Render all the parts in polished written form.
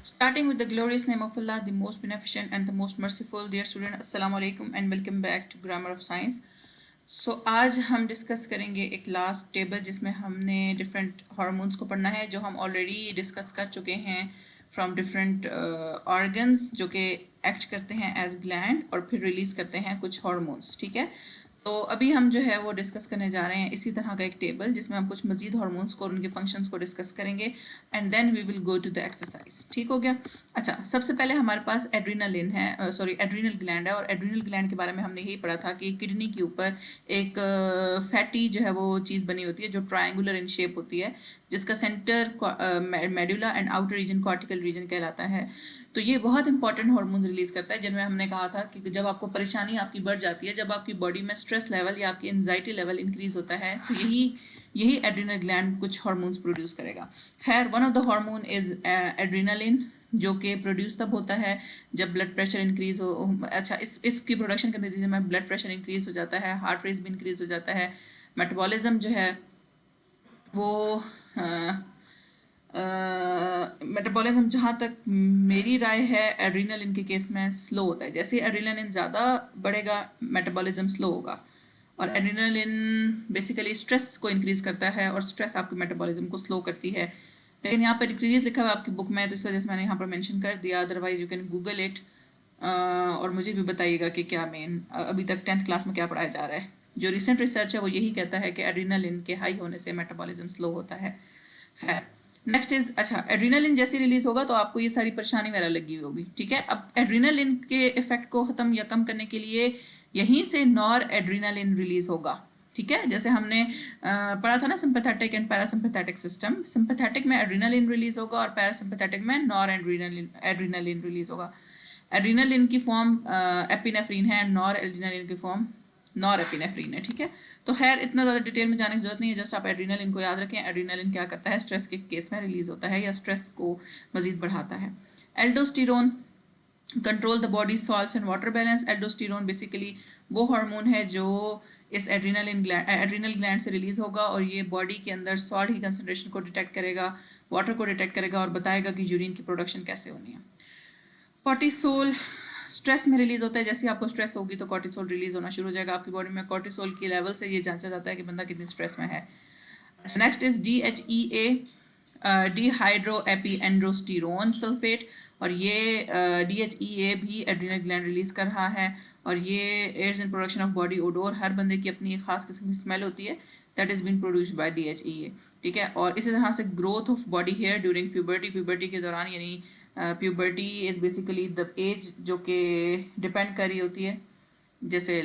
Starting with the glorious name of Allah, the most beneficent and the most merciful. Dear student, Assalamu alaikum and welcome back to Grammar of Science. आज हम discuss करेंगे एक last table जिसमें हमने different hormones को पढ़ना है जो हम ऑलरेडी डिस्कस कर चुके हैं फ्रॉम डिफरेंट ऑर्गन्स जो कि एक्ट करते हैं एज ग्लैंड और फिर रिलीज करते हैं कुछ हार्मोन्स। ठीक है, तो अभी हम जो है वो डिस्कस करने जा रहे हैं इसी तरह का एक टेबल जिसमें हम कुछ मजीद हार्मोन्स को और उनके फंक्शंस को डिस्कस करेंगे and then we will go to the exercise. ठीक हो गया। अच्छा, सबसे पहले हमारे पास एड्रीनलिन है, एड्रीनल ग्लैंड है। और एड्रीनल ग्लैंड के बारे में हमने यही पढ़ा था कि किडनी के ऊपर एक फैटी जो है वो चीज़ बनी होती है जो ट्रायंगुलर इन शेप होती है, जिसका centre medulla and outer region cortical region कहलाता है। तो ये बहुत इंपॉर्टेंट हार्मोन रिलीज करता है जिनमें हमने कहा था कि जब आपको परेशानी आपकी बढ़ जाती है, जब आपकी बॉडी में स्ट्रेस लेवल या आपकी एंजाइटी लेवल इंक्रीज होता है, तो यही एड्रीनल ग्लैंड कुछ हार्मोन्स प्रोड्यूस करेगा। खैर, one of the hormone is adrenaline, जो कि प्रोड्यूस तब होता है जब ब्लड प्रेशर इंक्रीज हो। अच्छा, इसकी प्रोडक्शन के नतीजे में ब्लड प्रेशर इंक्रीज हो जाता है, हार्ट रेट भी इंक्रीज हो जाता है, मेटाबॉलिज्म जो है वो मेटाबॉलिज्म जहाँ तक मेरी राय है एड्रीनलिन के केस में स्लो होता है। जैसे एड्रीनलिन ज़्यादा बढ़ेगा मेटाबॉलिज्म स्लो होगा। और एड्रीनलिन बेसिकली स्ट्रेस को इंक्रीज करता है और स्ट्रेस आपके मेटाबॉलिज्म को स्लो करती है। लेकिन यहाँ पर इंक्रीज लिखा हुआ है आपकी बुक में, तो इस वजह से मैंने यहाँ पर मेंशन कर दिया, otherwise you can Google it. और मुझे भी बताइएगा कि क्या मेन अभी तक 10th क्लास में क्या पढ़ाया जा रहा है। जो रिसेंट रिसर्च है वो यही कहता है कि एड्रीनलिन के हाई होने से मेटाबॉलिज्म स्लो होता है। नेक्स्ट इज, अच्छा, एड्रीनलिन जैसे रिलीज होगा तो आपको ये सारी परेशानी वगैरह लगी हुई होगी। ठीक है, अब एड्रीनलिन के इफेक्ट को खत्म या कम करने के लिए यहीं से नॉर एड्रीनलिन रिलीज होगा। ठीक है, जैसे हमने पढ़ा था ना sympathetic and parasympathetic system. Sympathetic में एड्रीनलिन रिलीज होगा और पैरासिम्पैथेटिक में नॉर एड्रीनलिन रिलीज होगा। एड्रीनलिन की फॉर्म एपिनेफ्रीन है, नॉर एड्रीनलिन की फॉर्म नॉर एपिनेफ्रीन है। ठीक है, तो खैर इतना ज़्यादा डिटेल में जाने की जरूरत नहीं है, जस्ट आप एड्रीनलिन को याद रखें। एड्रीनलिन क्या करता है, स्ट्रेस के केस में रिलीज होता है या स्ट्रेस को मजीद बढ़ाता है। Aldosterone control the body salts and water balance. Aldosterone basically वो हार्मोन है जो इस एड्रीनल ग्लैंड से रिलीज होगा और ये बॉडी के अंदर सॉल्ट की कंसनट्रेशन को डिटेक्ट करेगा, वाटर को डिटेक्ट करेगा और बताएगा कि यूरिन की प्रोडक्शन कैसे होनी है। कॉर्टिसोल स्ट्रेस में रिलीज होता है। जैसे आपको स्ट्रेस होगी तो कॉर्टिसोल रिलीज होना शुरू हो जाएगा आपकी बॉडी में। कॉर्टिसोल की लेवल से ये जांचा जाता है कि बंदा कितनी स्ट्रेस में है। Next is DHEA, dehydro AP androsterone sulphate. और ये DHEA भी एड्रीनल ग्लैंड रिलीज कर रहा है और ये aids in production of body odour. हर बंदे की अपनी एक खास किस्म की स्मेल होती है, that is been produced by DHEA। ठीक है, और इसी तरह से growth of body hair during puberty. Puberty के दौरान, यानी puberty is basically the age जो कि डिपेंड कर रही होती है। जैसे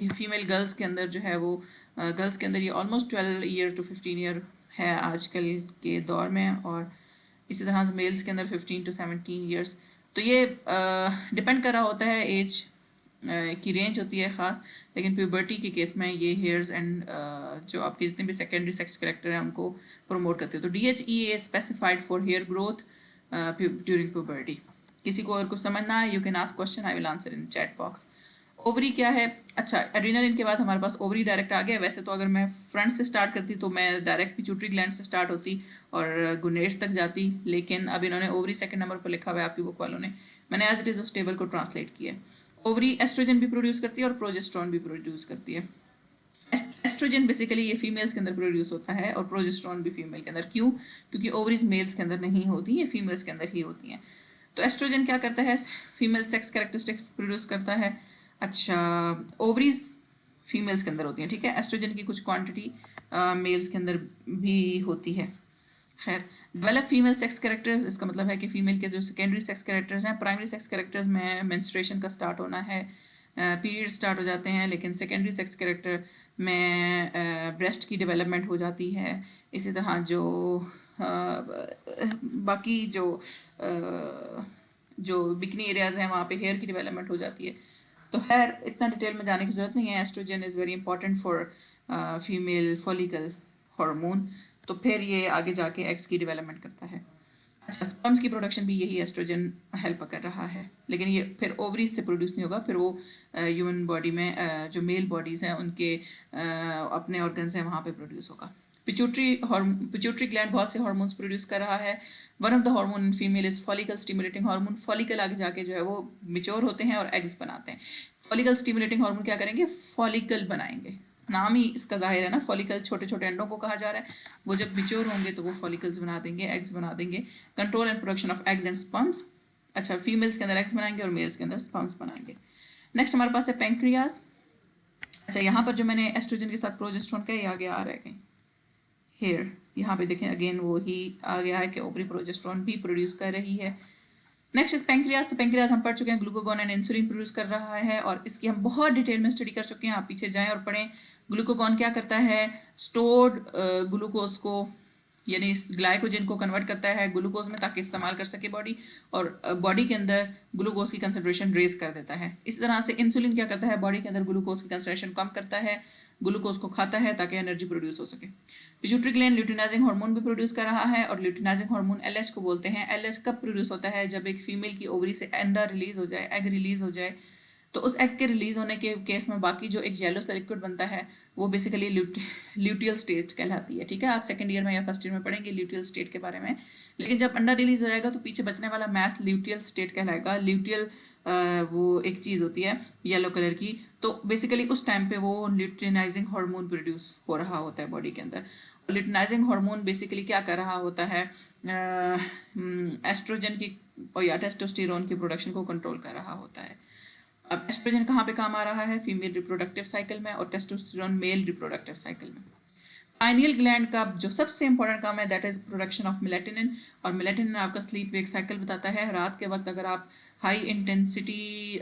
फीमेल गर्ल्स के अंदर जो है वो गर्ल्स के अंदर ये ऑलमोस्ट 12 ईयर टू 15 ईयर है आजकल के दौर में, और इसी तरह से मेल्स के अंदर 15 to 17 ईयर्स। तो ये डिपेंड कर रहा होता है एज की रेंज होती है ख़ास। लेकिन प्यूबर्टी के केस में ये हेयर्स एंड जो आपके जितने भी सेकेंडरी सेक्स कैरेक्टर हैं उनको प्रमोट करते हैं। तो DHEA specified for hair growth during puberty. किसी को अगर कुछ समझना है, you can ask question, I will answer in chat box. Ovary क्या है? अच्छा, एड्रीनलिन के बाद हमारे पास ओवरी डायरेक्ट आ गया। वैसे तो अगर मैं फ्रंट से स्टार्ट करती तो मैं डायरेक्ट पिट्यूटरी ग्लैंड से स्टार्ट होती और गुनेट्स तक जाती, लेकिन अब इन्होंने ओवरी सेकंड नंबर पर लिखा हुआ है आपकी बुक वालों ने। मैंने एज इट इज उस टेबल को ट्रांसलेट किया है। ओवरी एस्ट्रोजन भी प्रोड्यूस करती है और प्रोजेस्ट्रॉन भी प्रोड्यूस करती है। एस्ट्रोजन बेसिकली ये फीमेल्स के अंदर प्रोड्यूस होता है और प्रोजेस्ट्रॉन भी फीमेल के अंदर। क्यों? क्योंकि ओवरीज मेल्स के अंदर नहीं होती, ये फीमेल्स के अंदर ही होती हैं। तो एस्ट्रोजन क्या करता है? फीमेल सेक्स कैरेक्टरिस्टिक्स प्रोड्यूस करता है। अच्छा, ओवरीज फीमेल्स के अंदर होती हैं। ठीक है, एस्ट्रोजन की कुछ क्वांटिटी मेल्स के अंदर भी होती है। खैर, डेवलप फीमेल सेक्स कैरेक्टर्स, इसका मतलब है कि फीमेल के जो सेकेंडरी सेक्स कैरेक्टर्स हैं, प्राइमरी सेक्स कैरेक्टर्स में मेंस्ट्रुएशन का स्टार्ट होना है, पीरियड स्टार्ट हो जाते हैं, लेकिन सेकेंडरी सेक्स कैरेक्टर में ब्रेस्ट की डेवलपमेंट हो जाती है। इसी तरह जो बाकी जो बिकनी एरियाज़ हैं वहाँ पे हेयर की डेवलपमेंट हो जाती है। तो खैर इतना डिटेल में जाने की ज़रूरत नहीं है। Oestrogen is very important for female follicle hormone. तो फिर ये आगे जाके एग्स की डेवलपमेंट करता है। अच्छा, स्पर्म्स की प्रोडक्शन भी यही एस्ट्रोजन हेल्प कर रहा है, लेकिन ये फिर ओवरीज से प्रोड्यूस नहीं होगा, फिर वो ह्यूमन बॉडी में जो मेल बॉडीज़ हैं उनके अपने ऑर्गन्स हैं वहाँ पे प्रोड्यूस होगा। पिट्यूटरी ग्लैंड बहुत से हार्मोन्स प्रोड्यूस कर रहा है। One of the hormone in female is follicle stimulating hormone. Follicle आगे जाके जो है वो मिच्योर होते हैं और एग्स बनाते हैं। फॉलिकल स्टिमुलेटिंग हार्मोन क्या करेंगे, फॉलिकल बनाएंगे, नाम ही इसका जाहिर है ना, फॉलिकल छोटे छोटे अंडों को कहा जा रहा है। वो जब मिच्योर होंगे तो वो फॉलिकल्स बना देंगे, एग्स बना देंगे। Control and production of eggs and sperms. अच्छा, फीमेल्स के अंदर एग्स बनाएंगे और मेल्स के अंदर स्पर्म्स बनाएंगे। नेक्स्ट हमारे पास है पेंक्रियाज। अच्छा, यहाँ पर जो मैंने एस्ट्रोजन के साथ प्रोजेस्टेरोन का, ये आगे आ रहा है कहीं हेयर, यहाँ पे देखें अगेन वो ही आ गया है कि ओवरी प्रोजेस्टेरोन भी प्रोड्यूस कर रही है। Next is pancreas. तो पेंक्रियाज हम पढ़ चुके हैं, ग्लूकागॉन एंड इंसुलिन प्रोड्यूस कर रहा है और इसकी हम बहुत डिटेल में स्टडी कर चुके हैं। आप पीछे जाएं और पढ़ें। ग्लूकागॉन क्या करता है, स्टोर्ड ग्लूकोज को यानी ग्लाइकोजन को कन्वर्ट करता है ग्लूकोज में ताकि इस्तेमाल कर सके बॉडी, और बॉडी के अंदर ग्लूकोज की कंसनट्रेशन रेज कर देता है। इस तरह से इंसुलिन क्या करता है, बॉडी के अंदर ग्लूकोज की कंसनट्रेशन कम करता है, ग्लूकोज को खाता है ताकि एनर्जी प्रोड्यूस हो सके। पिट्यूटरी ग्लैंड ल्यूटिनाइजिंग हार्मोन भी प्रोड्यूस कर रहा है और ल्यूटिनाइजिंग हार्मोन एलएच को बोलते हैं। एलएच कब प्रोड्यूस होता है, जब एक फीमेल की ओवरी से अंडा रिलीज हो जाए, एग रिलीज हो जाए, तो उस एग के रिलीज होने के केस में बाकी जो एक येलो सा लिक्विड बनता है वो बेसिकली ल्यूटियल स्टेट कहलाती है। ठीक है, आप सेकंड ईयर में या फर्स्ट ईयर में पढ़ेंगे ल्यूटियल स्टेट के बारे में। लेकिन जब अंडा रिलीज हो जाएगा तो पीछे बचने वाला मैस ल्यूटियल स्टेट कहलाएगा। ल्यूटियल वो एक चीज़ होती है येलो कलर की, तो बेसिकली उस टाइम पे वो ल्यूटिनाइजिंग हार्मोन प्रोड्यूस हो रहा होता है बॉडी के अंदर। ल्यूटिनाइजिंग हार्मोन बेसिकली क्या कर रहा होता है, एस्ट्रोजन की और या टेस्टोस्टेरोन की प्रोडक्शन को कंट्रोल कर रहा होता है। अब एस्ट्रोजन कहाँ पे काम आ रहा है, फीमेल रिप्रोडक्टिव साइकिल में, और टेस्टोस्टेरोन मेल रिप्रोडक्टिव साइकिल में। पाइनियल ग्लैंड का जो सबसे इंपॉर्टेंट काम है दैट इज प्रोडक्शन ऑफ मेलेटिनिन, और मेलेटिनिन आपका स्लीप वेक साइकिल बताता है। रात के वक्त अगर आप हाई इंटेंसिटी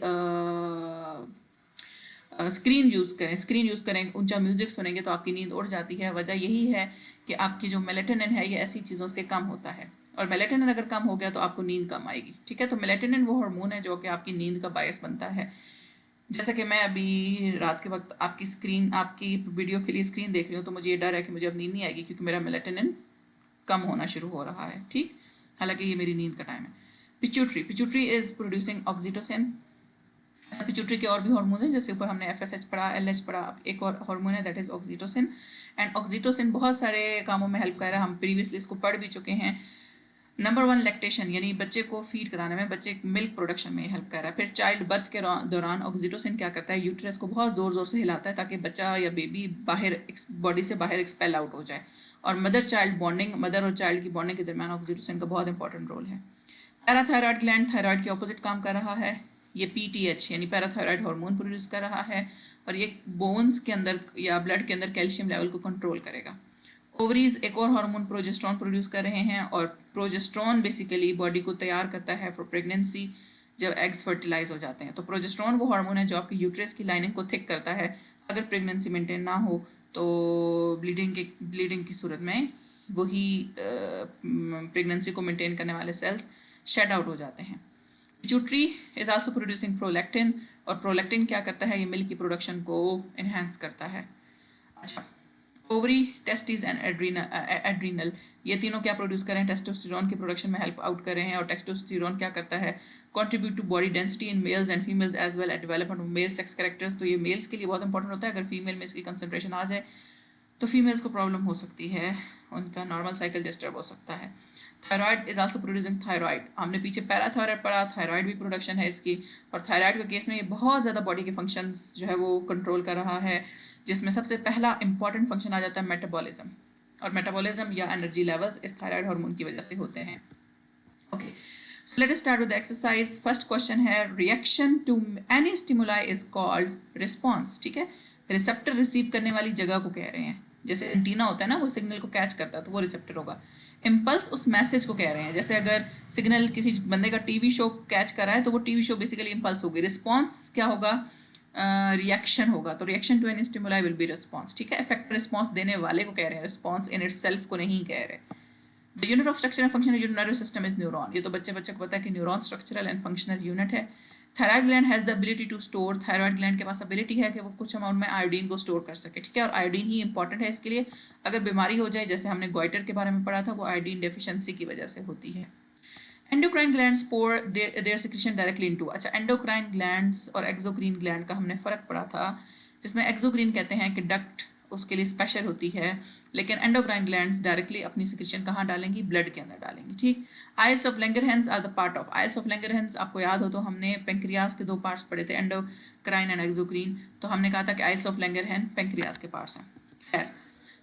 स्क्रीन यूज़ करें, ऊंचा म्यूजिक सुनेंगे तो आपकी नींद उड़ जाती है। वजह यही है कि आपकी जो मेलेटिनिन है ये ऐसी चीज़ों से कम होता है, और मेलेटिनिन अगर कम हो गया तो आपको नींद कम आएगी। ठीक है, तो मेलेटिनिन वो हार्मोन है जो कि आपकी नींद का बायस बनता है। जैसा कि मैं अभी रात के वक्त आपकी वीडियो के लिए स्क्रीन देख रही हूँ तो मुझे ये डर है कि मुझे अब नींद नहीं आएगी क्योंकि मेरा मेलेटिनिन कम होना शुरू हो रहा है। ठीक, हालांकि ये मेरी नींद का टाइम है। Pituitary is producing oxytocin. Pituitary के और भी हार्मोन हैं, जैसे ऊपर हमने एफएसएच पढ़ा, एलएच पढ़ा, एक और हार्मोन है that is oxytocin. And oxytocin बहुत सारे कामों में हेल्प कर रहा है, हम प्रीवियसली इसको पढ़ भी चुके हैं। नंबर 1 लैक्टेशन, यानी बच्चे को फीड कराने में, बच्चे मिल्क प्रोडक्शन में हेल्प कर रहा है। फिर चाइल्ड बर्थ के दौरान ऑक्सीटोसिन क्या करता है, यूट्रस को बहुत ज़ोर ज़ोर से हिलाता है ताकि बच्चा या बेबी बाहर बॉडी से बाहर एक्सपेल आउट हो जाए। और मदर और चाइल्ड की बॉन्डिंग के दरमियान ऑक्सीटोसिन का बहुत इंपॉर्टेंट रोल है। पैराथायरॉयड ग्लैंड थायराइड के ऑपोजिट काम कर रहा है। ये पीटीएच यानी पैराथायरॉयड हार्मोन प्रोड्यूस कर रहा है और ये बोन्स के अंदर या ब्लड के अंदर कैल्शियम लेवल को कंट्रोल करेगा। ओवरीज एक और हार्मोन प्रोजेस्टेरोन प्रोड्यूस कर रहे हैं, और प्रोजेस्टेरोन बेसिकली बॉडी को तैयार करता है फॉर प्रेगनेंसी जब एग्स फर्टिलाइज हो जाते हैं। तो प्रोजेस्टेरोन वो हार्मोन है जो आपकी यूट्रस की लाइनिंग को थिक करता है। अगर प्रेगनेंसी मेंटेन ना हो तो ब्लीडिंग की सूरत में वही प्रेगनेंसी को मेंटेन करने वाले सेल्स शेड आउट हो जाते हैं। Pituitary is also producing prolactin, और प्रोलैक्टिन क्या करता है, ये मिल्क की प्रोडक्शन को इन्हांस करता है। अच्छा, ओवरी, टेस्टिस एंड एड्रीनल, ये तीनों क्या प्रोड्यूस कर रहे हैं, टेस्टोस्टेरोन की प्रोडक्शन में हेल्प आउट कर रहे हैं। और टेस्टोस्टेरोन क्या करता है, contribute to body density in males and females as well as development of male sex characters. तो ये मेल्स के लिए बहुत इंपॉर्टेंट होता है। अगर फीमेल में इसकी कंसनट्रेशन आ जाए तो फीमेल्स को प्रॉब्लम हो सकती है, उनका नॉर्मल साइकिल डिस्टर्ब हो सकता है। Thyroid is also producing thyroid, हमने पीछे पैराथायराइड पढ़ा, थायराइड भी प्रोडक्शन है इसकी। और थायराइड के केस में ये बहुत ज़्यादा बॉडी के फंक्शंस जो है वो कंट्रोल कर रहा है, जिसमें सबसे पहला इंपॉर्टेंट फंक्शन आ जाता है मेटाबॉलिज्म, और मेटाबॉलिज्म या एनर्जी लेवल्स इस थायराइड हार्मोन की वजह से होते हैं। Okay, so let us start with the exercise. First question है, reaction to any stimuli is called response. ठीक है, रिसेप्टर रिसीव करने वाली जगह को कह रहे हैं, जैसे एंटीना होता है ना, वो सिग्नल को कैच करता है तो वो रिसेप्टर होगा। इम्पल्स उस मैसेज को कह रहे हैं, जैसे अगर सिग्नल किसी बंदे का टीवी शो कैच कर रहा है तो वो टीवी शो बेसिकली इम्पल्स होगी। रिस्पॉन्स क्या होगा, रिएक्शन होगा। तो reaction to any stimuli will be response. ठीक है, इफेक्ट रिस्पॉन्स देने वाले को कह रहे हैं, रिस्पॉन्स इन इटसेल्फ को नहीं कह रहे। The unit of structure and function of nervous system is neuron. ये तो बच्चे को पता है कि neuron structural and functional unit है। Thyroid gland has the ability to store, thyroid gland के पास एबिलिटी है कि वो कुछ अमाउंट में आयोडीन को स्टोर कर सके। ठीक है, और आयोडीन ही इंपॉर्टेंट है इसके लिए। अगर बीमारी हो जाए, जैसे हमने गोइटर के बारे में पढ़ा था, वो आयोडीन डेफिशिएंसी की वजह से होती है। Endocrine glands pour their secretion directly into. अच्छा, एंडोक्राइन ग्लैंड्स और एक्सोक्रीन ग्लैंड का हमने फ़र्क पढ़ा था, जिसमें एक्सोक्रीन कहते हैं कि डक्ट उसके लिए स्पेशल होती है, लेकिन एंडोक्राइन ग्लैंड्स डायरेक्टली अपनी सिक्रीशन कहाँ डालेंगी, ब्लड के अंदर डालेंगी। ठीक, isles of Langerhans are the part of, isles of Langerhans आपको याद हो तो हमने पेंक्रियाज के 2 पार्ट्स पढ़े थे, एंडोक्राइन एंड एक्सोक्रीन, तो हमने कहा था कि आइल्स ऑफ लैंगरहैंस पेंक्रियाज के पार्ट्स हैं। खैर,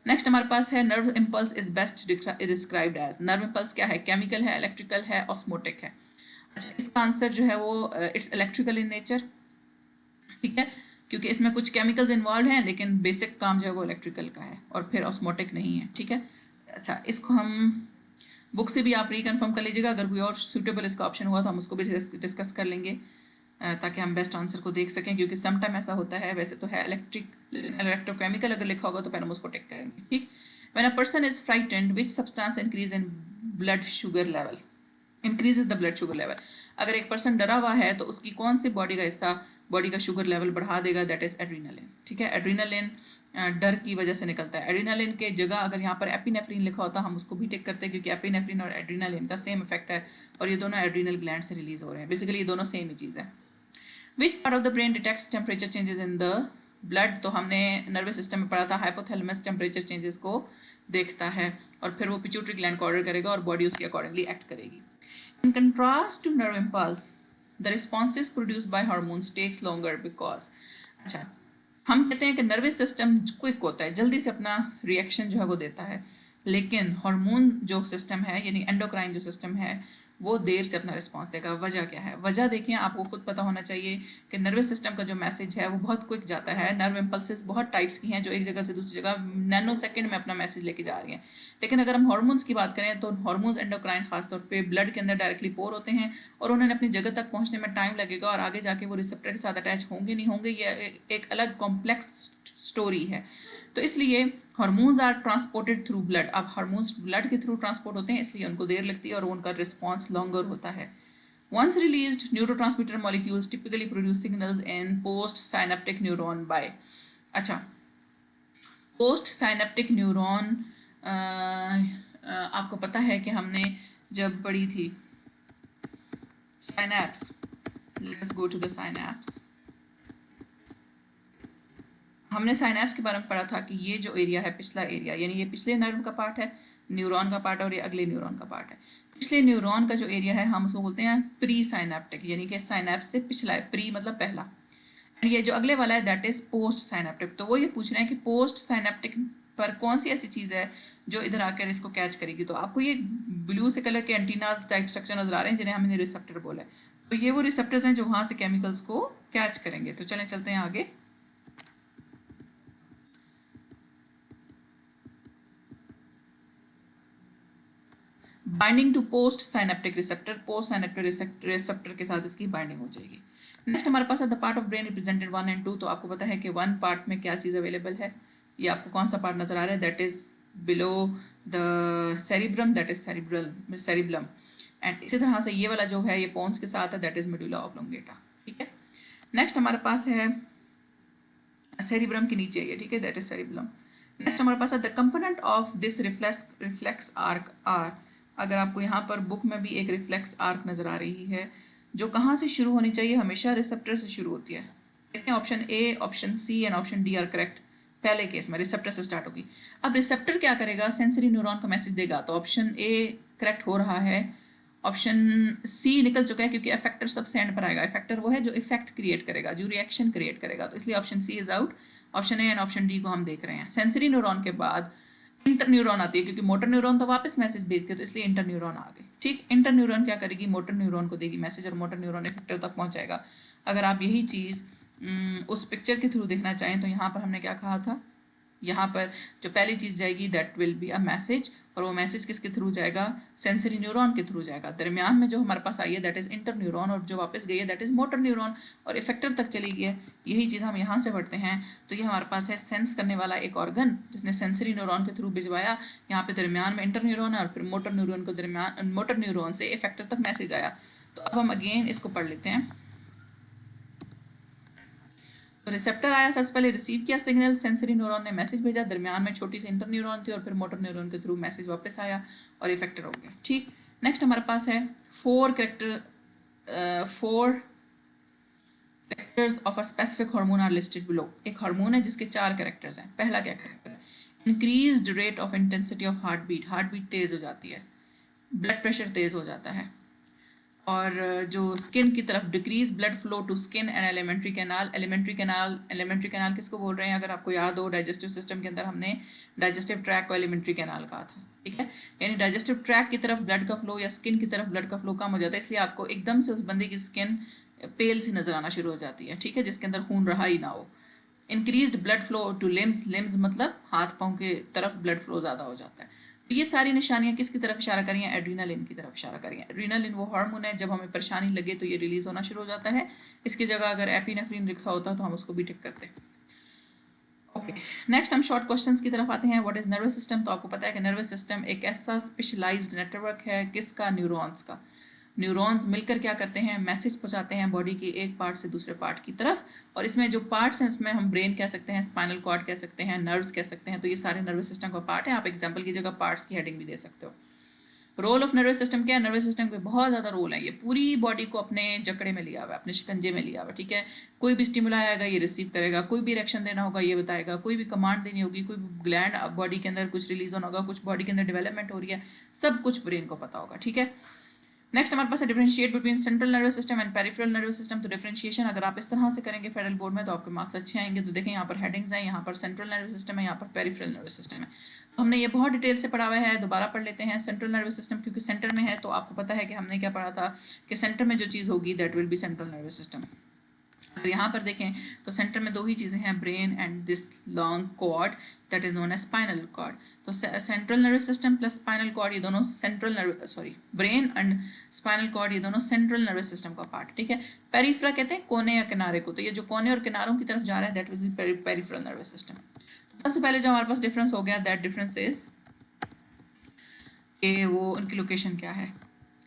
नेक्स्ट हमारे पास है nerve impulse is best described as, nerve impulse क्या है, केमिकल है, इलेक्ट्रिकल है, ऑस्मोटिक है। अच्छा, इसका आंसर जो है वो इट्स इलेक्ट्रिकल इन नेचर। ठीक है, क्योंकि इसमें कुछ केमिकल्स इन्वॉल्व हैं लेकिन बेसिक काम जो है वो इलेक्ट्रिकल का है और फिर ऑस्मोटिक नहीं है। ठीक है, अच्छा इसको हम बुक से भी आप रिकन्फर्म कर लीजिएगा, अगर कोई और सूटेबल इसका ऑप्शन हुआ तो हम उसको भी डिस्कस कर लेंगे ताकि हम बेस्ट आंसर को देख सकें, क्योंकि सम टाइम ऐसा होता है, वैसे तो है इलेक्ट्रोकेमिकल अगर लिखा होगा तो पहले हम उसको टिक करेंगे। ठीक, when a person is frightened which substance increase in blood sugar level, increases the blood sugar level, अगर एक पर्सन डरा हुआ है तो उसकी कौन सी बॉडी का हिस्सा बॉडी का शुगर लेवल बढ़ा देगा, दैट इज एड्रीनालिन। ठीक है, एड्रीनालिन डर की वजह से निकलता है। एड्रीनालिन के जगह अगर यहाँ पर एपिनेफ्रिन लिखा होता हम उसको भी टिक करते हैं, क्योंकि एपिनेफ्रिन और एड्रीनालिन का सेम इफेक्ट है और ये दोनों एड्रीनल ग्लैंड से रिलीज हो रहे हैं। बेसिकली ये दोनों सेम ही चीज़ है। Which part of the brain detects temperature changes in the blood, तो हमने नर्वस सिस्टम में पढ़ा था हाइपोथैलेमस टेम्परेचर चेंजेस को देखता है और फिर वो पिट्यूटरी ग्लैंड को ऑर्डर करेगा और बॉडी उसके अकॉर्डिंगली एक्ट करेगी। In contrast to nerve impulse the responses produced by hormones takes longer because, अच्छा हम कहते हैं कि नर्वस सिस्टम क्विक होता है, जल्दी से अपना रिएक्शन जो है वो देता है, लेकिन हार्मोन जो सिस्टम है यानी एंडोक्राइन जो सिस्टम है वो देर से अपना रिस्पॉन्स देगा। वजह क्या है, वजह देखिए आपको खुद पता होना चाहिए कि नर्वस सिस्टम का जो मैसेज है वो बहुत क्विक जाता है। नर्व इम्पल्सेस बहुत टाइप्स की हैं जो एक जगह से दूसरी जगह नैनो सेकंड में अपना मैसेज लेके जा रही हैं, लेकिन अगर हम हार्मोन्स की बात करें तो हार्मोन्स एंडोक्राइन खासतौर पे ब्लड के अंदर डायरेक्टली पोर होते हैं और उन्हें अपनी जगह तक पहुंचने में टाइम लगेगा और आगे जाके वो रिसेप्टर के साथ अटैच होंगे नहीं होंगे, ये एक अलग कॉम्प्लेक्स स्टोरी है। तो इसलिए hormones are transported through blood, अब हार्मोन्स ब्लड के थ्रू ट्रांसपोर्ट होते हैं इसलिए उनको देर लगती है और उनका रिस्पॉन्स लॉन्गर होता है। Once released, neurotransmitter molecules typically produce signals in post-synaptic neuron by, अच्छा post-synaptic neuron आपको पता है कि हमने जब पढ़ी थी synapse, let's go to the synapse, हमने साइनैप्स के बारे में पढ़ा था कि ये जो एरिया है पिछला एरिया यानी ये पिछले नर्व का पार्ट है, न्यूरॉन का पार्ट है और ये अगले न्यूरॉन का पार्ट है। पिछले न्यूरॉन का जो एरिया है हम उसको बोलते हैं प्री साइनेप्टिक, यानी कि साइनैप्स से पिछला है, प्री मतलब पहला, एंड ये जो अगले वाला है दैट इज पोस्ट साइनेप्टिक। तो वो ये पूछ रहे हैं कि पोस्ट साइनेप्टिक पर कौन सी ऐसी चीज़ है जो इधर आकर इसको कैच करेगी। तो आपको ये ब्लू से कलर के एंटीनाज टाइप स्ट्रक्चर नजर आ रहे हैं जिन्हें हमने रिसेप्टर बोला है, तो ये वो रिसेप्टर्स हैं जो वहाँ से केमिकल्स को कैच करेंगे। तो चलें चलते हैं आगे। Binding to post synaptic receptor, post synaptic receptor के साथ इसकी बाइंडिंग हो जाएगी। नेक्स्ट हमारे पास है the part of brain represented 1 and 2, तो आपको पता है कि 1 पार्ट में क्या चीज़ अवेलेबल है, ये आपको कौन सा पार्ट नजर आ रहा है, that is below the cerebrum, that is cerebrum, and इसी तरह से ये वाला जो है ये पोन्स के साथ है, दैट इज मेडुला ऑब्लोंगेटा। ठीक है, नेक्स्ट हमारे पास है सेरिब्रम के नीचे ये, ठीक है, दैट इज सेरिब्रम। नेक्स्ट हमारे पास है the component of this reflex arc are, अगर आपको यहाँ पर बुक में भी एक रिफ्लेक्स आर्क नज़र आ रही है जो कहाँ से शुरू होनी चाहिए, हमेशा रिसेप्टर से शुरू होती है। देखते हैं option A, option C and option D are correct. पहले केस में रिसेप्टर से स्टार्ट होगी। अब रिसेप्टर क्या करेगा, सेंसरी न्यूरॉन का मैसेज देगा, तो ऑप्शन ए करेक्ट हो रहा है। ऑप्शन सी निकल चुका है क्योंकि इफेक्टर सबसे एंड पर आएगा, इफेक्टर वो है जो इफेक्ट क्रिएट करेगा, जो रिएक्शन क्रिएट करेगा, तो इसलिए option C is out. Option A and option D को हम देख रहे हैं। सेंसरी न्यूरॉन के बाद इंटर न्यूरॉन आती है, क्योंकि मोटर न्यूरॉन तो वापस मैसेज भेजती है, तो इसलिए इंटर न्यूरॉन आ गई। ठीक, इंटर न्यूरॉन क्या करेगी, मोटर न्यूरॉन को देगी मैसेज और मोटर न्यूरॉन इफेक्टर तक पहुंचाएगा। अगर आप यही चीज़ उस पिक्चर के थ्रू देखना चाहें तो यहाँ पर हमने क्या कहा था, यहाँ पर जो पहली चीज़ जाएगी that will be a message, और वो मैसेज किसके थ्रू जाएगा, सेंसरी न्यूरॉन के थ्रू जाएगा। दरमियान में जो हमारे पास आई है दैट इज इंटर न्यूरॉन, और जो वापस गई है दैट इज मोटर न्यूरॉन, और इफेक्टर तक चली गई है। यही चीज़ हम यहाँ से पढ़ते हैं। तो ये हमारे पास है सेंस करने वाला एक ऑर्गन जिसने सेंसरी न्यूरॉन के थ्रू भिजवाया, यहाँ पे दरमियान में इंटर न्यूरॉन है और फिर मोटर न्यूरॉन को दरमियान मोटर न्यूरॉन से इफेक्टर तक मैसेज आया। तो अब हम अगेन इसको पढ़ लेते हैं। तो रिसेप्टर आया, सबसे पहले रिसीव किया सिग्नल, सेंसरी न्यूरॉन ने मैसेज भेजा, दरमियान में छोटी सी इंटर न्यूरॉन थी और फिर मोटर न्यूरॉन के थ्रू मैसेज वापस आया और इफेक्टर हो गया। ठीक, नेक्स्ट हमारे पास है four characters of a specific hormone are listed below. एक हार्मोन है जिसके 4 कैरेक्टर्स हैं। पहला क्या कैरेक्टर है, increased rate of intensity of heart beat तेज़ हो जाती है, ब्लड प्रेशर तेज़ हो जाता है। और जो स्किन की तरफ decrease blood flow to skin and alimentary canal किसको बोल रहे हैं? अगर आपको याद हो, डाइजेस्टिव सिस्टम के अंदर हमने डाइजेस्टिव ट्रैक को एलिमेंट्री कैनाल कहा था, ठीक है। यानी डाइजेस्टिव ट्रैक की तरफ ब्लड का फ्लो या स्किन की तरफ ब्लड का फ्लो कम हो जाता है, इसलिए आपको एकदम से उस बंदे की स्किन पेल सी नजर आना शुरू हो जाती है, ठीक है, जिसके अंदर खून रहा ही ना हो। Increased blood flow to limbs मतलब हाथ पाँव के तरफ ब्लड फ्लो ज़्यादा हो जाता है। तो ये सारी निशानियां किसकी तरफ इशारा करी हैं? एड्रीनालिन की तरफ इशारा करी हैं। एड्रीनालिन वो हार्मोन है, जब हमें परेशानी लगे तो ये रिलीज होना शुरू हो जाता है। इसकी जगह अगर एपिनेफ्रिन लिखा होता तो हम उसको भी टिक करते। ओके, नेक्स्ट हम शॉर्ट क्वेश्चंस की तरफ आते हैं। What is nervous system? तो आपको पता है कि नर्वस सिस्टम एक ऐसा स्पेशलाइज्ड नेटवर्क है, किसका? न्यूरॉन्स का। न्यूरॉन्स मिलकर क्या करते हैं? मैसेज पहुंचाते हैं बॉडी के एक पार्ट से दूसरे पार्ट की तरफ। और इसमें जो पार्ट्स हैं उसमें हम ब्रेन कह सकते हैं, स्पाइनल कॉर्ड कह सकते हैं, नर्व्स कह सकते हैं। तो ये सारे नर्वस सिस्टम का पार्ट है। आप एग्जाम्पल की जगह पार्ट्स की हेडिंग भी दे सकते हो। रोल ऑफ नर्वस सिस्टम क्या है? नर्वस सिस्टम के बहुत ज़्यादा रोल है। ये पूरी बॉडी को अपने जकड़े में लिया हुआ है, अपने शिकंजे में लिया हुआ है, ठीक है। कोई भी स्टिमुलाई आएगा ये रिसीव करेगा, कोई भी रिएक्शन देना होगा ये बताएगा, कोई भी कमांड देनी होगी, कोई ग्लैंड बॉडी के अंदर कुछ रिलीज होना होगा, कुछ बॉडी के अंदर डेवलपमेंट हो रही है, सब कुछ ब्रेन को पता होगा, ठीक है। नेक्स्ट हमारे पास है differentiate between central nervous system and peripheral nervous system. तो डिफरेंशिएशन अगर आप इस तरह से करेंगे फेडरल बोर्ड में तो आपके मार्क्स अच्छे आएंगे। तो देखें यहाँ पर हेडिंग्स हैं, यहाँ पर सेंट्रल नर्वस सिस्टम है, यहाँ पर पेरिफेरल नर्वस सिस्टम है। तो हमने ये बहुत डिटेल से पढ़ा हुआ है, दोबारा पढ़ लेते हैं। सेंट्रल नर्वस सिस्टम क्योंकि सेंटर में है तो आपको पता है कि हमने क्या पढ़ा था कि सेंटर में जो चीज़ होगी that will B central nervous system. अगर यहाँ पर देखें तो सेंटर में दो ही चीज़ें हैं, brain and this long cord that is known as spinal cord. तो central nervous system plus spinal cord ये दोनों ब्रेन एंड स्पाइनल कॉर्ड ये दोनों सेंट्रल नर्वस सिस्टम का पार्ट, ठीक है। पेरिफेरा कहते हैं कोने या किनारे को, तो ये जो कोने और किनारों की तरफ जा रहे हैं that will B peripheral nervous system. सबसे पहले जो हमारे पास डिफरेंस हो गया दैट डिफरेंस इज कि वो उनकी लोकेशन क्या है।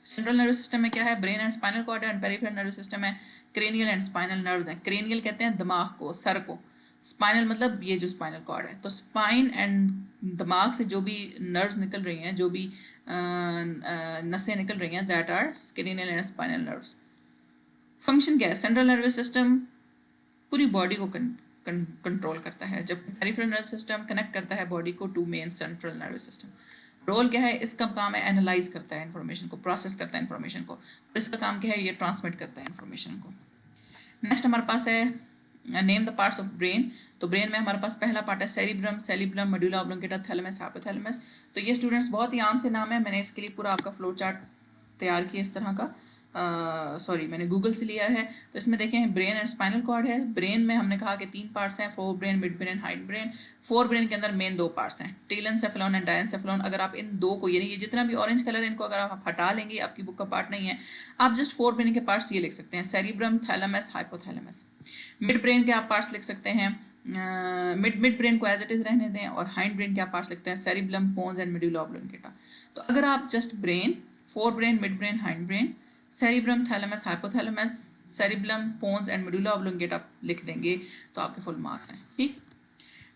सेंट्रल नर्वस सिस्टम में क्या है? ब्रेन एंड स्पाइनल कॉर्ड है, एंड पेरिफेरल नर्वस सिस्टम है क्रेनियल एंड स्पाइनल नर्व्स हैं। क्रेनियल कहते हैं दिमाग को, सर को, स्पाइनल मतलब ये जो स्पाइनल कॉर्ड है। तो स्पाइन एंड दिमाग से जो भी नर्व्स निकल रही हैं, जो भी नसें निकल रही हैं that are cranial and spinal nerves. Function क्या है? सेंट्रल नर्वस सिस्टम पूरी बॉडी को कंट्रोल करता है, जब पेरिफेरल नर्वस सिस्टम कनेक्ट करता है बॉडी को to main central nervous system. Role क्या है इसका? काम है एनालाइज करता है इन्फॉर्मेशन को, प्रोसेस करता है इन्फॉर्मेशन को, और इसका काम क्या है? ये ट्रांसमिट करता है इन्फॉर्मेशन को। नेक्स्ट हमारे पास है name the parts of brain. तो ब्रेन में हमारे पास पहला पार्ट है cerebrum, medulla oblongata, thalamus, hypothalamus. तो ये स्टूडेंट्स बहुत ही आम से नाम है, मैंने इसके लिए पूरा आपका फ्लो चार्ट तैयार किया इस तरह का, मैंने गूगल से लिया है। तो इसमें देखें ब्रेन एंड स्पाइनल कॉर्ड है। ब्रेन में हमने कहा कि 3 पार्ट्स हैं, fore brain, mid brain, hide brain. Fore brain के अंदर मेन 2 पार्ट्स हैं, टेलेंसेफेलॉन एंड डायनसेफेलॉन। अगर आप इन दो को, यानी ये जितना भी ऑरेंज कलर है, इनको अगर आप हटा लेंगे, आपकी बुक का पार्ट नहीं है, आप जस्ट फोर ब्रेन के पार्ट्स ये लिख सकते हैं, cerebrum, thalamus, hypothalamus. Mid brain के आप पार्ट्स लिख सकते हैं, मिड ब्रेन को एज इट इज रहने दें, और हाइंड ब्रेन के आप पार्ट्स लिखते हैं, cerebrum, pons and medulla oblongata. तो अगर आप just brain, forebrain, midbrain, hindbrain, cerebrum, thalamus, hypothalamus, cerebellum, pons and medulla oblongata लिख देंगे तो आपके फुल मार्क्स हैं, ठीक।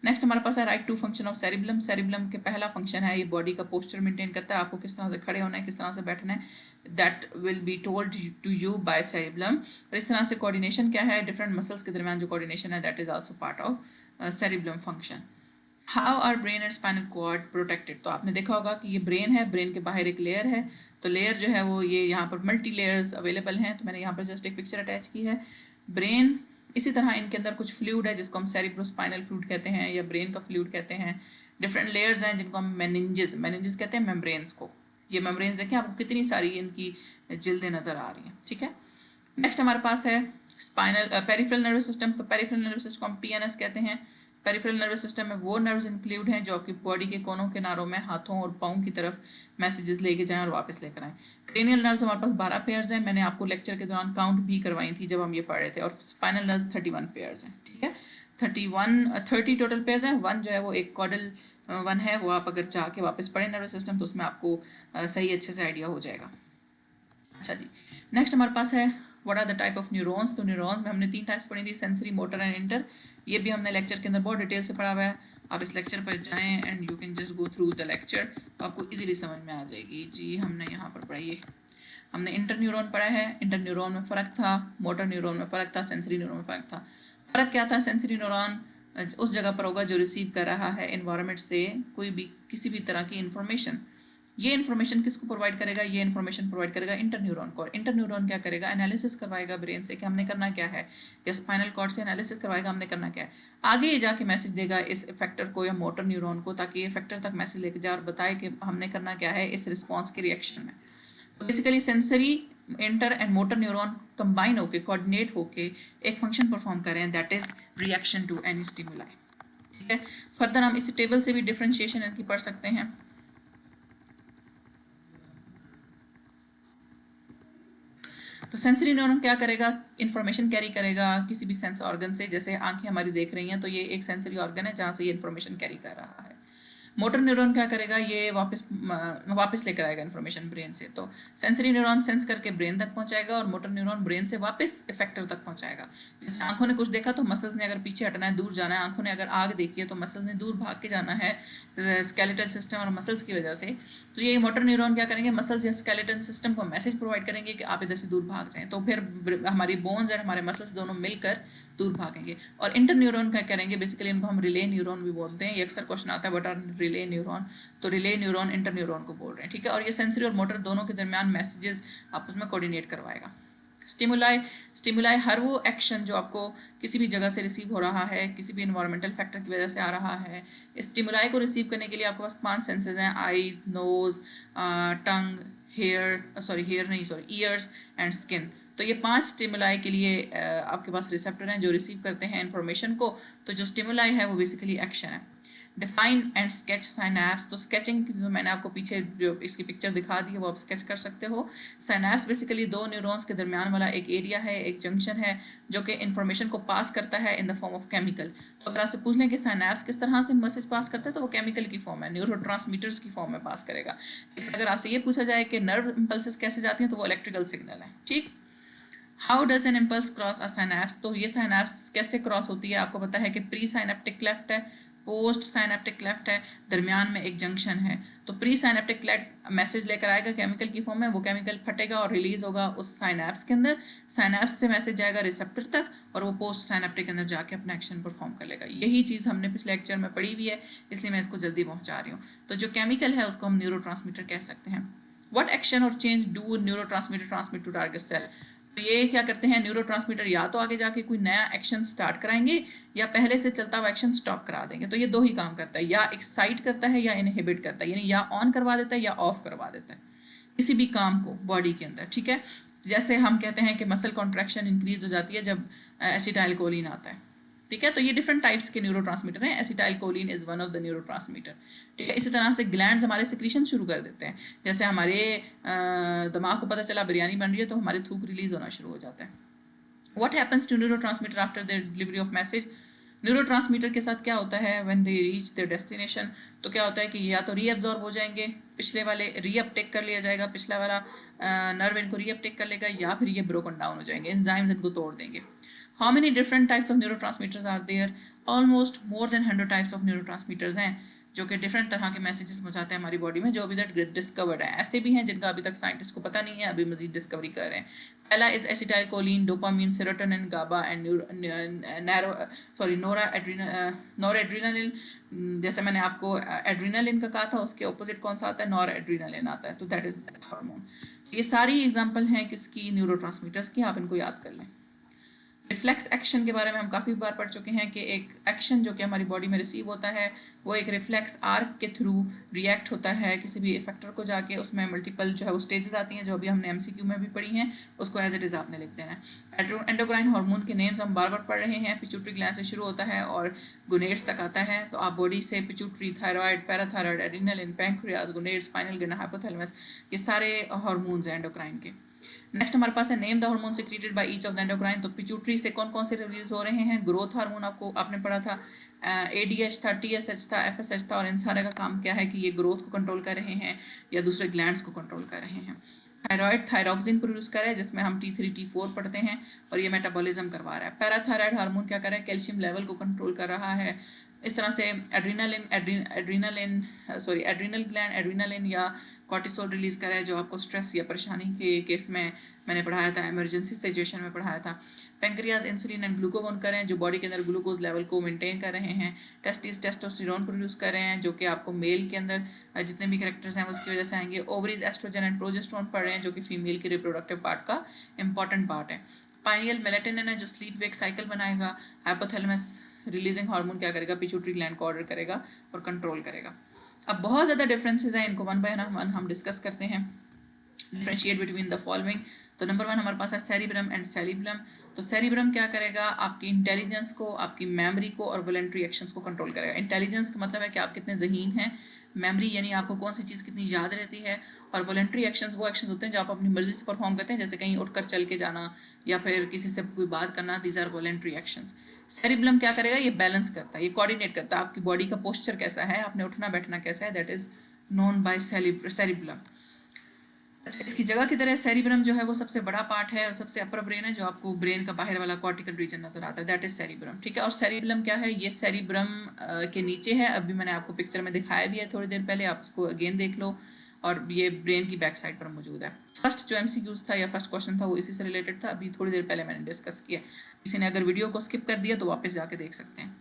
नेक्स्ट हमारे पास है write to function of cerebellum. Cerebellum के पहला फंक्शन है ये बॉडी का पोस्चर मेंटेन करता है, आपको किस तरह से खड़े होना है, किस तरह से बैठना है, that will be told to you by cerebellum. और इस तरह से कोऑर्डिनेशन क्या है, डिफरेंट मसल्स के दरमियान जो कोऑर्डिनेशन है that is also part of cerebellum function. How are brain and spinal cord protected? तो आपने देखा होगा कि ये ब्रेन है, ब्रेन के बाहर एक लेयर है, तो लेयर जो है वो ये यहाँ पर मल्टी लेयर्स अवेलेबल हैं। तो मैंने यहाँ पर जस्ट एक पिक्चर अटैच की है। ब्रेन, इसी तरह इनके अंदर कुछ फ्लूइड है जिसको हम सेरिब्रोस्पाइनल फ्लूइड कहते हैं या ब्रेन का फ्लूइड कहते हैं। डिफरेंट लेयर्स हैं जिनको हम मेनिंजेस कहते हैं, मेम्ब्रेन्स को। ये मेम्ब्रेन्स देखें आपको कितनी सारी इनकी जिल्दें नज़र आ रही हैं, ठीक है। नेक्स्ट हमारे पास है पेरिफेरल नर्वस सिस्टम। तो पेरिफेरल नर्वस सिस्टम को हम PNS कहते हैं। पेरिफेरल नर्वस सिस्टम में वो नर्व्स इंक्लूड हैं जो आपकी बॉडी के कोनों किनारों में हाथों और पाँव की तरफ मैसेजेस लेके जाएं और वापस लेकर आएं। क्रेनियल नर्व्स हमारे पास 12 पेयर्स हैं, मैंने आपको लेक्चर के दौरान काउंट भी करवाई थी जब हम ये पढ़ रहे थे। और स्पाइनल नर्व्स 31 पेयर्स हैं, ठीक है। 30 टोटल पेयर्स हैं। 1 जो है वो एक कॉर्डल 1 है, वो आप अगर चाह के वापस पढ़ें नर्वस सिस्टम तो उसमें आपको सही अच्छे से आइडिया हो जाएगा। अच्छा जी, नेक्स्ट हमारे पास है what are the type of neurons. तो न्यूरॉन्स में हमने 3 टाइप्स पढ़ी थी, सेंसरी, मोटर एंड इंटर। ये भी हमने लेक्चर के अंदर बहुत डिटेल से पढ़ा हुआ है। आप इस लेक्चर पर जाएं and you can just go through the lecture, तो आपको इजीली समझ में आ जाएगी। जी हमने यहाँ पर पढ़ाइए, हमने इंटर न्यूरॉन पढ़ा है। इंटर न्यूरॉन में फ़र्क था, मोटर न्यूरॉन में फ़र्क था, सेंसरी न्यूरॉन में फ़र्क था। फ़र्क क्या था? सेंसरी न्यूरॉन उस जगह पर होगा जो रिसीव कर रहा है इन्वायरमेंट से कोई भी किसी भी तरह की इंफॉर्मेशन। ये इन्फॉर्मेशन किसको प्रोवाइड करेगा? ये इन्फॉर्मेशन प्रोवाइड करेगा इंटरन्यूरॉन को। और इंटरन्यूरॉन क्या करेगा? एनालिसिस करवाएगा ब्रेन से कि हमने करना क्या है, या स्पाइनल कॉर्ड से एनालिसिस करवाएगा हमने करना क्या है। आगे ये जाके मैसेज देगा इस इफेक्टर को या मोटर न्यूरॉन को, ताकि ये इफेक्टर तक मैसेज लेके जाए और बताए कि हमने करना क्या है इस रिस्पॉन्स के रिएक्शन में। तो basically sensory, inter and motor neuron combine होके, कोऑर्डिनेट होके एक फंक्शन परफॉर्म कर रहे हैं, that is reaction to any stimuli. ठीक है, फर्दर हम इस टेबल से भी डिफरेंशिएशन इनकी पढ़ सकते हैं। तो सेंसरी न्यूरॉन क्या करेगा? इंफॉर्मेशन कैरी करेगा किसी भी सेंस ऑर्गन से, जैसे आंखें हमारी देख रही हैं तो ये एक सेंसरी ऑर्गन है जहाँ से ये इंफॉर्मेशन कैरी कर रहा है। मोटर न्यूरॉन क्या करेगा? ये वापस लेकर आएगा इन्फॉर्मेशन ब्रेन से। तो सेंसरी न्यूरॉन सेंस करके ब्रेन तक पहुंचाएगा और मोटर न्यूरॉन ब्रेन से वापस इफेक्टर तक पहुंचाएगा। जैसे आंखों ने कुछ देखा तो मसल्स ने अगर पीछे हटना है, दूर जाना है, आंखों ने अगर आग देखी है तो मसल्स ने दूर भाग के जाना है स्केलेटल सिस्टम और मसल्स की वजह से। तो ये मोटर न्यूरॉन क्या करेंगे? मसल्स या स्केलेटन सिस्टम को मैसेज प्रोवाइड करेंगे कि आप इधर से दूर भाग जाएं, तो फिर हमारी बोन्स और हमारे मसल्स दोनों मिलकर दूर भागेंगे। और इंटर न्यूरॉन क्या करेंगे? बेसिकली इनको हम रिले न्यूरॉन भी बोलते हैं। ये अक्सर क्वेश्चन आता है व्हाट आर रिले न्यूरॉन, तो रिले न्यूरॉन इंटर न्यूरॉन को बोल रहे हैं। ठीक है, और ये सेंसरी और मोटर दोनों के दरमियान मैसेजेस आपस में कोऑर्डिनेट करवाएगा। स्टिमुलाई हर वो एक्शन जो आपको किसी भी जगह से रिसीव हो रहा है, किसी भी इन्वायरमेंटल फैक्टर की वजह से आ रहा है। स्टिमुलाई को रिसीव करने के लिए आपके पास 5 सेंसेस हैं: eyes, nose, tongue, ears and skin. तो ये 5 स्टिमुलाई के लिए आपके पास रिसेप्टर हैं जो रिसीव करते हैं इन्फॉर्मेशन को। तो जो स्टिमुलाई है वो बेसिकली एक्शन है। डिफाइन एंड स्केच साइनैप्स, तो स्केचिंग जो मैंने आपको पीछे जो इसकी पिक्चर दिखा दी है वो आप स्केच कर सकते हो। साइनैप्स बेसिकली दो न्यूरॉन्स के दरमियान वाला एक एरिया है, एक जंक्शन है जो कि इन्फॉर्मेशन को पास करता है in the form of chemical. तो अगर आपसे पूछ लें कि साइनैप्स किस तरह से मैसेज पास करता है, तो वो केमिकल की फॉर्म है, न्यूरोट्रांसमीटर्स की फॉर्म में पास करेगा। लेकिन अगर आपसे ये पूछा जाए कि नर्व इम्पल्सेस कैसे जाती हैं, तो वो इलेक्ट्रिकल सिग्नल है। ठीक, how does an impulse cross a synapse, तो ये साइनैप्स कैसे क्रॉस होती है? आपको पता है कि प्री साइनेप्टिक क्लेफ्ट है, पोस्ट साइनेप्टिक क्लेफ्ट है, दरमियान में एक जंक्शन है। तो प्री साइनेप्टिक क्लेफ्ट मैसेज लेकर आएगा केमिकल की फॉर्म में, वो केमिकल फटेगा और रिलीज होगा उस साइनैप्स के अंदर। साइनैप्स से मैसेज जाएगा रिसेप्टर तक और वो पोस्ट साइनेप्टिक के अंदर जाके अपना एक्शन परफॉर्म कर लेगा। यही चीज़ हमने पिछले लेक्चर में पढ़ी हुई है, इसलिए मैं इसको जल्दी पहुंचा रही हूँ। तो जो केमिकल है उसको हम न्यूरोट्रांसमीटर कह सकते हैं। व्हाट एक्शन और change do neurotransmitter transmit to target cell, तो ये क्या करते हैं? न्यूरोट्रांसमीटर या तो आगे जाके कोई नया एक्शन स्टार्ट कराएंगे या पहले से चलता हुआ एक्शन स्टॉप करा देंगे। तो ये दो ही काम करता है, या एक्साइट करता है या इनहिबिट करता है, यानी या ऑन करवा देता है या ऑफ करवा देता है किसी भी काम को बॉडी के अंदर। ठीक है, जैसे हम कहते हैं कि मसल कॉन्ट्रैक्शन इंक्रीज हो जाती है जब एसिटाइल कोलिन आता है। ठीक है, तो ये डिफरेंट टाइप्स के न्यूरोट्रांसमीटर हैं। Acetyl choline is one of the neurotransmitter. ठीक है, इसी तरह से ग्लैंड्स हमारे सिक्रीशन शुरू कर देते हैं। जैसे हमारे दिमाग को पता चला बिरयानी बन रही है तो हमारे थूक रिलीज होना शुरू हो जाता है। What happens to neurotransmitter after the delivery of message, neurotransmitter के साथ क्या होता है when they reach their destination, तो क्या होता है कि या तो रीअब्जॉर्ब हो जाएंगे, पिछले वाले रीअपटेक कर लिया जाएगा, पिछला वाला नर्व इनको रीअपटेक कर लेगा, या फिर ये ब्रोकन डाउन हो जाएंगे, एंजाइम्स इनको तोड़ देंगे। How many different types of neurotransmitters are there, almost more than 100 types of neurotransmitters हैं जो कि डिफरेंट तरह के मैसेजेस पहुंचाते हैं हमारी बॉडी में, जो अभी तक डिस्कवर्ड है। ऐसे भी हैं जिनका अभी तक साइंटिस्ट को पता नहीं है, अभी मजीद डिस्कवरी कर रहे हैं। पहला is acetylcholine, dopamine, serotonin, GABA and noradrenaline. जैसे मैंने आपको एड्रेनालिन का कहा था, उसके ऑपोजिट कौन सा आता है? नॉरएड्रेनालिन आता है, तो दैट इज दैट हार्मोन। ये सारी एग्जांपल हैं किसकी? न्यूरोट्रांसमीटर्स की, आप इनको याद कर लें। रिफ्लेक्स एक्शन के बारे में हम काफ़ी बार पढ़ चुके हैं कि एक एक्शन जो कि हमारी बॉडी में रिसीव होता है वो एक रिफ्लेक्स आर्क के थ्रू रिएक्ट होता है किसी भी इफेक्टर को जाके। उसमें मल्टीपल जो है वो स्टेजेस आती हैं जो अभी हमने एमसीक्यू में भी पढ़ी हैं, उसको एज इट इज़ आपने लिख देना है। एंडोक्राइन हार्मोन के नेम्स हम बार बार पढ़ रहे हैं। पिट्यूटरी ग्लैंड से शुरू होता है और गोनेड्स तक आता है। तो आप बॉडी से pituitary, thyroid, parathyroid, adrenaline, pancreas, gonads, spinal gland, hypothalamus, ये सारे हार्मोन्स हैं एंडोक्राइन के। नेक्स्ट हमारे पास है name the hormone secreted by each of the endocrine. तो पिट्यूटरी से कौन कौन से रिलीज हो रहे हैं? ग्रोथ हार्मोन आपने पढ़ा था, ADH था, TSH था, FSH था, और इन सारे का काम क्या है कि ये ग्रोथ को कंट्रोल कर रहे हैं या दूसरे ग्लैंड्स को कंट्रोल कर रहे हैं। थायराइड थायरॉक्सिन प्रोड्यूस कर रहा है जिसमें हम T3 T4 पढ़ते हैं और ये मेटाबॉलिज्म करवा रहा है। पैराथायराइड हार्मोन क्या कर रहा है? कैल्शियम लेवल को कंट्रोल कर रहा है। इस तरह से एड्रिनल ग्लैंड, एड्रिनलिन या कॉर्टिसोल रिलीज कर रहा है जो आपको स्ट्रेस या परेशानी के केस में मैंने पढ़ाया था, इमरजेंसी सिचुएशन में पढ़ाया था। पेंक्रियाज इंसुलिन एंड ग्लूकागोन कर रहे हैं जो बॉडी के अंदर ग्लूकोज लेवल को मेंटेन कर रहे हैं। टेस्टिस टेस्टोस्टेरोन प्रोड्यूस कर रहे हैं जो कि आपको मेल के अंदर जितने भी कैरेक्टर्स हैं उसकी वजह से आएंगे। ओवरीज एस्ट्रोजन एंड प्रोजेस्टेरोन पढ़ रहे हैं जो कि फीमेल के रिप्रोडक्टिव पार्ट का इंपॉर्टेंट पार्ट है। पाइनियल मेलेटोनिन है जो स्लीप वेक साइकिल बनाएगा। हाइपोथैलेमस रिलीजिंग हार्मोन क्या करेगा, पिट्यूटरी ग्लैंड को ऑर्डर करेगा और कंट्रोल करेगा। अब बहुत ज़्यादा डिफरेंसेस हैं, इनको वन बाय वन हम डिस्कस करते हैं। Differentiate between the following. तो नंबर 1 हमारे पास है सेरिब्रम एंड सेरिब्लम। तो सेरिब्रम क्या करेगा, आपकी इंटेलिजेंस को, आपकी मेमोरी को और वॉलंटरी एक्शंस को कंट्रोल करेगा। इंटेलिजेंस का मतलब है कि आप कितने ज़हीन हैं, मेमोरी यानी आपको कौन सी चीज़ कितनी याद रहती है, और वॉलंटरी एक्शंस वो एक्शंस होते हैं जो आप अपनी मर्जी से परफॉर्म करते हैं, जैसे कहीं उठकर चल के जाना या फिर किसी से कोई बात करना। These are voluntary actions. Cerebellum क्या करेगा, ये बैलेंस करता है, ये कोऑर्डिनेट करता है आपकी बॉडी का पोस्चर कैसा है, आपने उठना बैठना कैसा है, that is known by cerebellum. अच्छा, इसकी जगह की तरह सेरिब्रम जो है वो सबसे बड़ा पार्ट है और सबसे अपर ब्रेन है, जो आपको ब्रेन का बाहर वाला कॉर्टिकल रीजन नजर आता है, दैट इज सेरिब्रम। ठीक है, और सेरिब्रम क्या है, ये सेरिब्रम के नीचे है। अभी मैंने आपको पिक्चर में दिखाया भी है थोड़ी देर पहले, आप उसको अगेन देख लो। और ये ब्रेन की बैक साइड पर मौजूद है। फर्स्ट जो एमसीक्यूज था या फर्स्ट क्वेश्चन था वो इसी से रिलेटेड था, अभी थोड़ी देर पहले मैंने डिस्कस किया। किसी ने अगर वीडियो को स्किप कर दिया तो वापस जाके देख सकते हैं।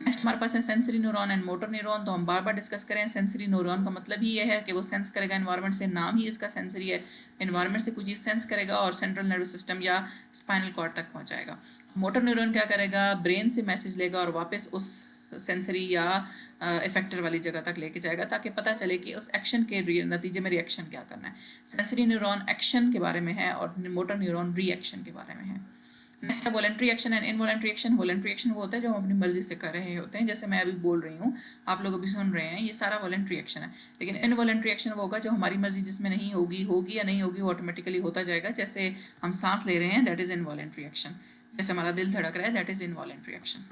नेक्स्ट हमारे पास है sensory neuron and motor neuron. तो हम बार बार डिस्कस करें, सेंसरी न्यूरॉन का मतलब ही ये है कि वो सेंस करेगा एनवायरनमेंट से, नाम ही इसका सेंसरी है, एनवायरनमेंट से कुछ चीज़ सेंस करेगा और सेंट्रल नर्वस सिस्टम या स्पाइनल कॉर्ड तक पहुंचाएगा। मोटर न्यूरॉन क्या करेगा, ब्रेन से मैसेज लेगा और वापस उस सेंसरी या इफेक्टर वाली जगह तक लेके जाएगा ताकि पता चले कि उस एक्शन के नतीजे में रिएक्शन क्या करना है। सेंसरी न्यूरॉन एक्शन के बारे में है और मोटर न्यूरॉन रिएक्शन के बारे में है। नेक्स्ट है voluntary action and involuntary action. Voluntary action वो होता है जो हम अपनी मर्जी से कर रहे होते हैं, जैसे मैं अभी बोल रही हूँ, आप लोग अभी सुन रहे हैं, ये सारा वॉलंटरी एक्शन है। लेकिन इनवॉलंटरी एक्शन वो होगा जो हमारी मर्जी जिसमें नहीं होगी, होगी या नहीं होगी, वो ऑटोमेटिकली होता जाएगा। जैसे हम सांस ले रहे हैं, दैट इज इनवॉलंटरी एक्शन। जैसे हमारा दिल धड़क रहा है, that is involuntary action.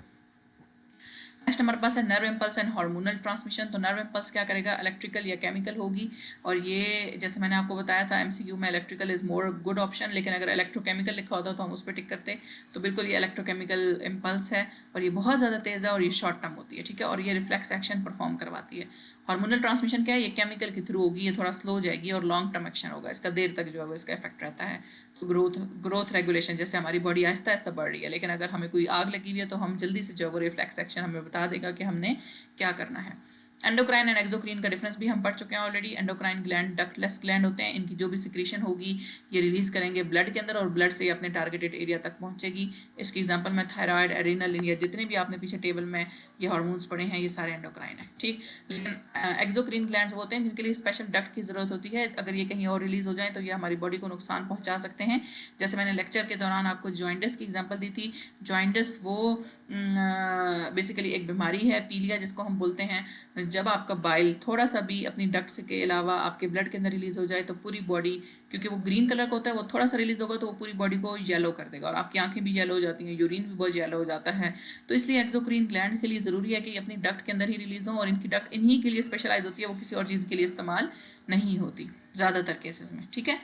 Next हमारे पास है nerve impulse and hormonal transmission. तो नर्व इम्पल्स क्या करेगा, इलेक्ट्रिकल या केमिकल होगी, और ये जैसे मैंने आपको बताया था एमसीक्यू में, electrical is more good option, लेकिन अगर इलेक्ट्रोकेमिकल लिखा होता तो हम उस पर टिक करते। तो बिल्कुल ये इलेक्ट्रोकेमिकल इम्पल्स है और ये बहुत ज़्यादा तेज़ है और ये शॉर्ट टर्म होती है। ठीक है, और ये रिफ्लेक्स एक्शन परफॉर्म करवाती है। हार्मोनल ट्रांसमिशन क्या है, ये केमिकल के थ्रू होगी, ये थोड़ा स्लो हो जाएगी और लॉन्ग टर्म एक्शन होगा, इसका देर तक जो है वो इसका इफेक्ट रहता है। तो ग्रोथ रेगुलेशन, जैसे हमारी बॉडी आहिस्ता आहिस्ता बढ़ रही है, लेकिन अगर हमें कोई आग लगी हुई है तो हम जल्दी से जो है वो रिफ्लेक्स एक्शन हमें बता देगा कि हमने क्या करना है। एंडोक्राइन एंड एक्सोक्राइन का डिफरेंस भी हम पढ़ चुके हैं already. Endocrine gland ductless gland होते हैं, इनकी जो भी सिक्रीशन होगी ये रिलीज करेंगे ब्लड के अंदर और ब्लड से अपने टारगेटेड एरिया तक पहुंचेगी। इसकी एग्जांपल में थायराइड, एड्रिनलिन या जितने भी आपने पीछे टेबल में ये हार्मोन्स पढ़े हैं ये सारे एंडोक्राइन है। ठीक, लेकिन एक्सोक्राइन ग्लैंड्स होते हैं जिनके लिए स्पेशल डक्ट की जरूरत होती है, अगर ये कहीं और रिलीज हो जाए तो ये हमारी बॉडी को नुकसान पहुंचा सकते हैं। जैसे मैंने लेक्चर के दौरान आपको जॉइंटिस की एग्जांपल दी थी। जॉइंटिस वो बेसिकली एक बीमारी है, पीलिया जिसको हम बोलते हैं, जब आपका बाइल थोड़ा सा भी अपनी डक्ट्स के अलावा आपके ब्लड के अंदर रिलीज हो जाए तो पूरी बॉडी, क्योंकि वो ग्रीन कलर का होता है, वो थोड़ा सा रिलीज होगा तो वो पूरी बॉडी को येलो कर देगा और आपकी आंखें भी येलो हो जाती हैं, यूरिन भी बहुत येलो हो जाता है। तो इसलिए एक्सोक्राइन ग्लैंड के लिए ज़रूरी है कि अपनी डक्ट के अंदर ही रिलीज हो, और इनकी डक्ट इन्हीं के लिए स्पेशलाइज होती है, वो किसी और चीज़ के लिए इस्तेमाल नहीं होती ज़्यादातर केसेस में। ठीक है,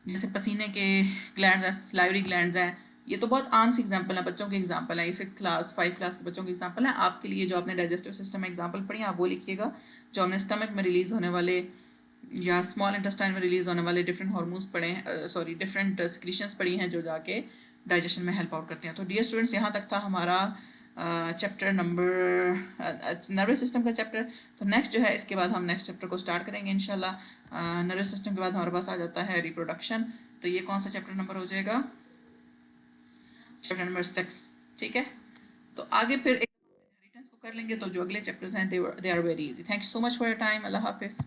जैसे पसीने के ग्लैंड्स हैं, स्लाइवरी ग्लैंड्स हैं, ये तो बहुत आम सी एग्जांपल है, बच्चों के एग्जांपल है, 6 क्लास 5 क्लास के बच्चों के एग्जांपल है। आपके लिए जो आपने डाइजेस्टिव सिस्टम में एग्जांपल पढ़ी आप वो लिखिएगा, जो हमने स्टमक में रिलीज होने वाले या स्मॉल इंटेस्टाइन में रिलीज होने वाले डिफरेंट हार्मोन्स पढ़े हैं, सॉरी डिफरेंट सिक्रीशंस पढ़ी हैं जो जाके डाइजेशन में हेल्प आउट करती हैं। तो डियर स्टूडेंट्स, यहाँ तक था हमारा चैप्टर नंबर नर्वस सिस्टम का चैप्टर। तो नेक्स्ट जो है इसके बाद हम नेक्स्ट चैप्टर को स्टार्ट करेंगे इंशाल्लाह। नर्वस सिस्टम के बाद हमारे पास आ जाता है रिप्रोडक्शन। तो ये कौन सा चैप्टर नंबर हो जाएगा, चैप्टर नंबर 6। ठीक है, तो आगे फिर एक इनहेरिटेंस को कर लेंगे, तो जो अगले चैप्टर्स हैं they are very easy. Thank you so much for your time. अल्लाह हाफिज़।